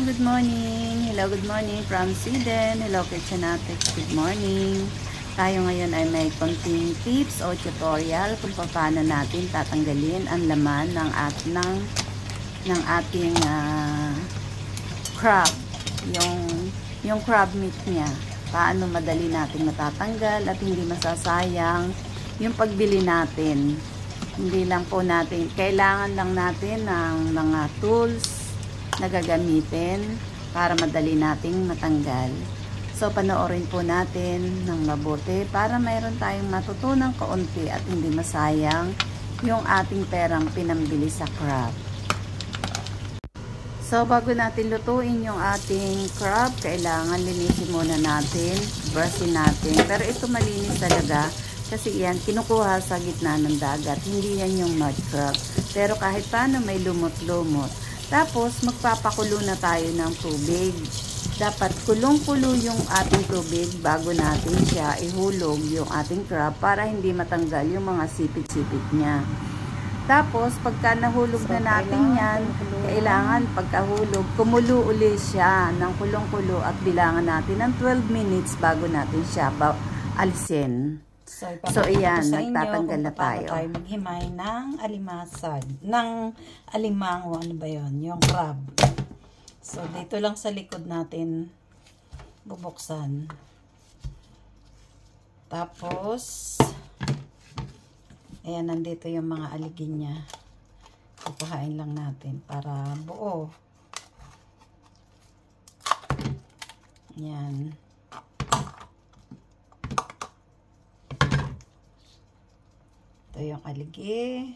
good morning. Hello, good morning from Sweden. Hello, Kitchenatics. Good morning. Tayo ngayon ay may konting tips o tutorial kung paano natin tatanggalin ang laman ng ating crab. Yung crab meat niya. Paano madali natin matatanggal at hindi masasayang yung pagbili natin. Hindi lang po natin, kailangan lang natin ng mga tools na gagamitin para madali nating matanggal. So, panoorin po natin ng mabuti para mayroon tayong matutunang kaunti at hindi masayang yung ating perang pinambili sa crab. So, bago natin lutuin yung ating crab, kailangan linisin muna natin, brushin natin. Pero ito malinis talaga kasi yan, kinukuha sa gitna ng dagat. Hindi yan yung mud crab. Pero kahit paano may lumot-lumot. Tapos, magpapakulo na tayo ng tubig. Dapat kulong-kulo yung ating tubig bago natin siya ihulog yung ating crab para hindi matanggal yung mga sipit-sipit niya. Tapos, pagka nahulog na natin yan, kailangan pagkahulog, kumulo uli siya ng kulong-kulo at bilangan natin ng 12 minutes bago natin siya alisin. So, ayan, nagtatanggal na tayo. Maghimay ng alimasag, ng alimango, ano ba yun? Yung crab. So, dito lang sa likod natin bubuksan. Tapos, ayan, nandito yung mga aligin niya. Kukuhain lang natin para buo. Ayan. Ito yung aligi.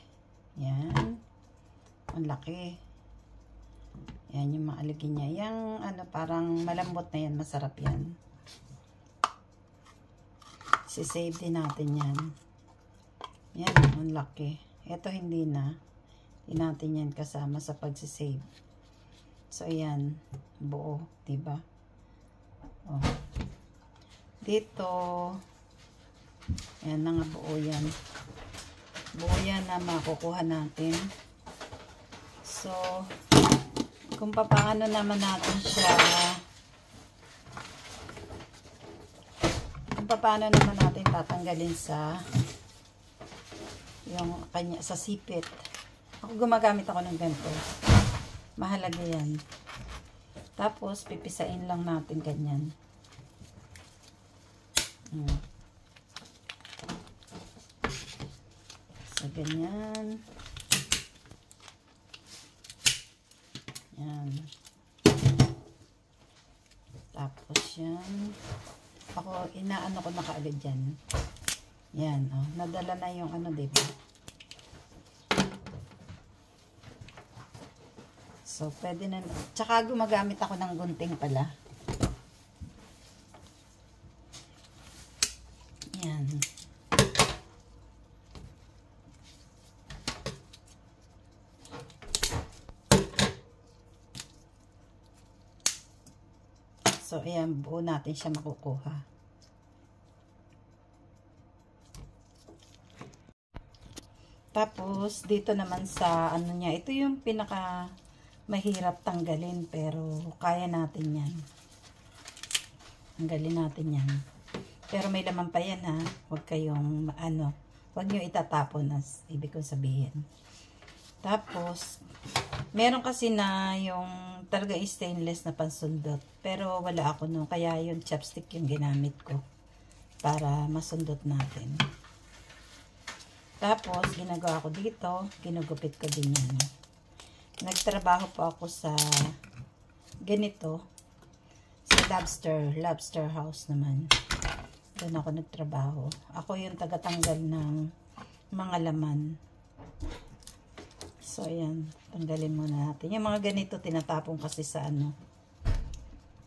Yan. Ang laki. Yan yung mga aligi niya. Yung ano, parang malambot na yan. Masarap yan. Sisave din natin yan. Yan. Ang laki. Ito hindi na. Hindi natin yan kasama sa pagsisave. So, ayan. Buo. Diba? Oh. Dito. Yan na nga buo yan. Buo yan na makukuha natin. So, kung paano naman natin siya, kung paano naman natin tatanggalin sa yung kanya, sa sipit. Ako gumagamit ako ng ganito. Mahalaga yan. Tapos, pipisain lang natin ganyan. So, ganyan. Yan. Tapos yan. Ako, inaano ko na kaagad yan. Yan, oh. Nadala na yung ano, diba? So, pwede na. Tsaka gumagamit ako ng gunting pala. Yan. So, ayan, buo natin siya makukuha. Tapos, dito naman sa, ano niya, ito yung pinaka mahirap tanggalin, pero kaya natin yan. Tanggalin natin yan. Pero may laman pa yan, ha. Huwag kayong, ano, huwag nyo itatapon, as ibig kong sabihin. Tapos, meron kasi na yung talaga stainless na pansundot. Pero wala ako no. Kaya yung chopstick yung ginamit ko. Para masundot natin. Tapos, ginagawa ko dito. Ginugupit ko din yan. Nagtrabaho po ako sa ganito. Sa lobster house naman. Doon ako nagtrabaho. Ako yung tagatanggal ng mga laman. So, ayan. Tanggalin muna natin. Yung mga ganito, tinatapon kasi sa ano.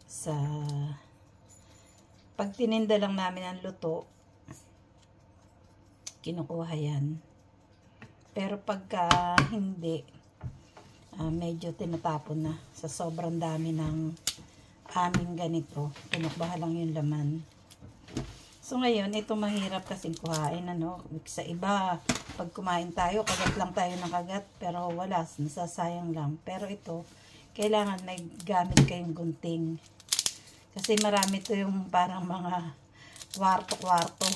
Sa pag tininda lang namin ang luto, kinukuha yan. Pero pagka hindi, medyo tinatapon na. Sa sobrang dami ng aming ganito. Tinukbaha lang yung laman. So, ngayon, ito mahirap kasing kuhain, ano. Sa iba, pag kumain tayo, kagat lang tayo ng kagat, pero wala, nasasayang lang. Pero ito, kailangan may gamit kayong gunting. Kasi marami to yung parang mga kwarto-kwarto.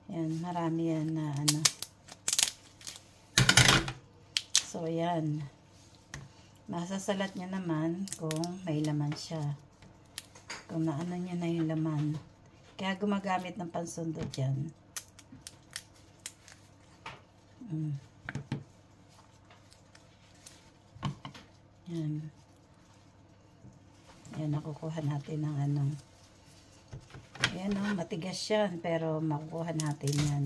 Yan, marami yan na ano. So, yan. Masasalat nyo naman kung may laman siya. Kung naano nyo na yung laman. Kaya gumagamit ng pansundot yan. Yan. Yan, nakukuha natin ng ano. Yan o, matigas yan. Pero makukuha natin yan.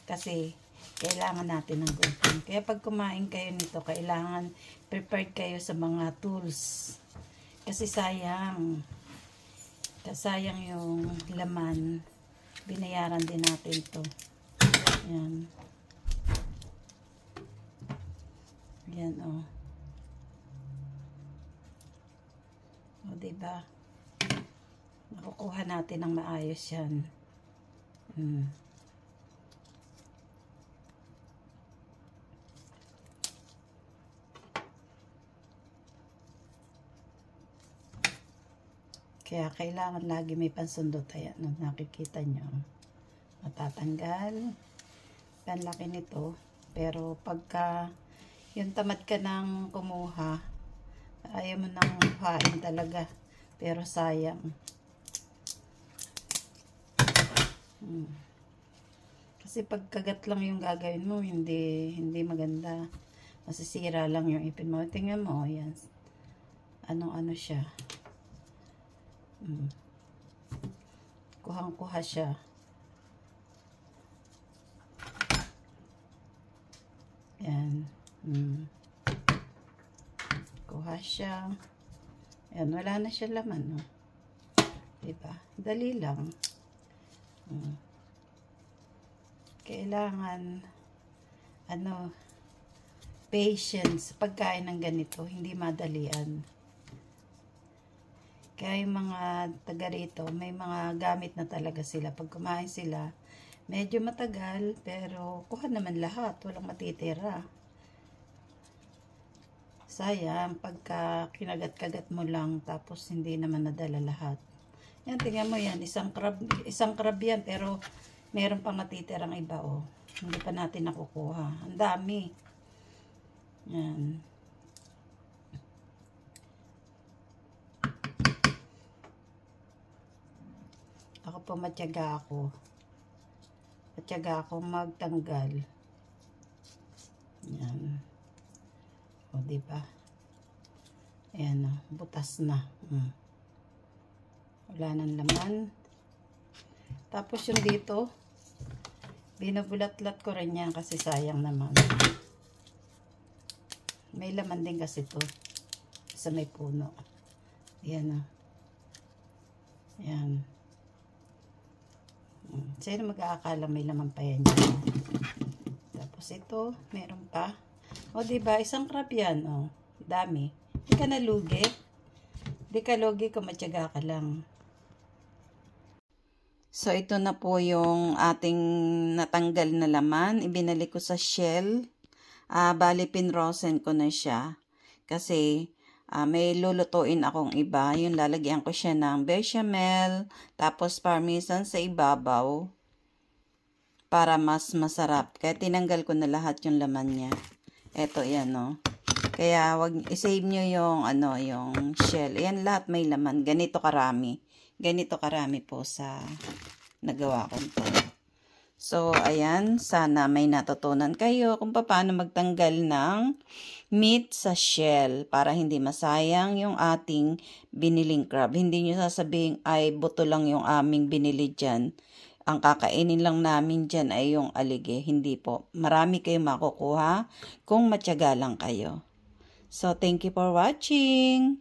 Kasi, kailangan natin ng gunting. Kaya pag kumain kayo nito, kailangan prepared kayo sa mga tools. Kasi sayang. Sayang yung laman. Binayaran din natin to. Yan. Yan o. O, diba? Nakukuha natin ng maayos yan. Kaya kailangan lagi may pansundot. Ayan, no, nakikita nyo. Matatanggal. Panlaki nito. Pero pagka yung tamad ka ng kumuha, ayaw mo nang hain talaga. Pero sayang. Kasi pagkagat lang yung gagawin mo, hindi maganda. Masisira lang yung ipin mo. Tingnan mo, yan. Ano siya. Kuhang-kuha siya. Yan. Kuha siya. Yan, wala na siya laman, no? Diba? Dali lang. Kailangan patience pagkain ng ganito, hindi madalian. Kaya yung mga taga rito, may mga gamit na talaga sila. Pag kumain sila, medyo matagal, pero kuha naman lahat, walang matitira. Sayang, pagka kinagat-kagat mo lang, tapos hindi naman nadala lahat. Yan, tingnan mo yan, isang crab yan, pero meron pang natitirang iba, oh. Hindi pa natin nakukuha. Ang dami. Yan. Ako po matyaga ako. Matyaga ako magtanggal. Yan. O, diba? Ayan, oh, butas na. Wala nang laman. Tapos yung dito, binubulat-lat ko rin yan kasi sayang naman. May laman din kasi to sa may puno. Ayan, oh. Ayan. Sino mag-aakala may laman pa yan dyan? Tapos ito, meron pa. O, diba? Isang crab yan, o. Dami. Di ka nalugi. Di ka lugi kung matyaga ka lang. So, ito na po yung ating natanggal na laman. Ibinalik ko sa shell. Bali, pinrosen ko na siya. Kasi, may lulutuin akong iba. Yung lalagyan ko siya ng bechamel, tapos parmesan sa ibabaw para mas masarap. Kaya tinanggal ko na lahat yung laman niya. Eto, yan, no. Kaya i-save nyo yung yung shell. Yan, lahat may laman. Ganito karami. Ganito karami po sa nagawa ko to. So, ayan, sana may natutunan kayo kung paano magtanggal ng meat sa shell para hindi masayang yung ating biniling crab. Hindi nyo sasabihin ay buto lang yung aming binili dyan. Ang kakainin lang namin dyan ay yung alige. Hindi po. Marami kayong makukuha kung matyaga lang kayo. So, thank you for watching.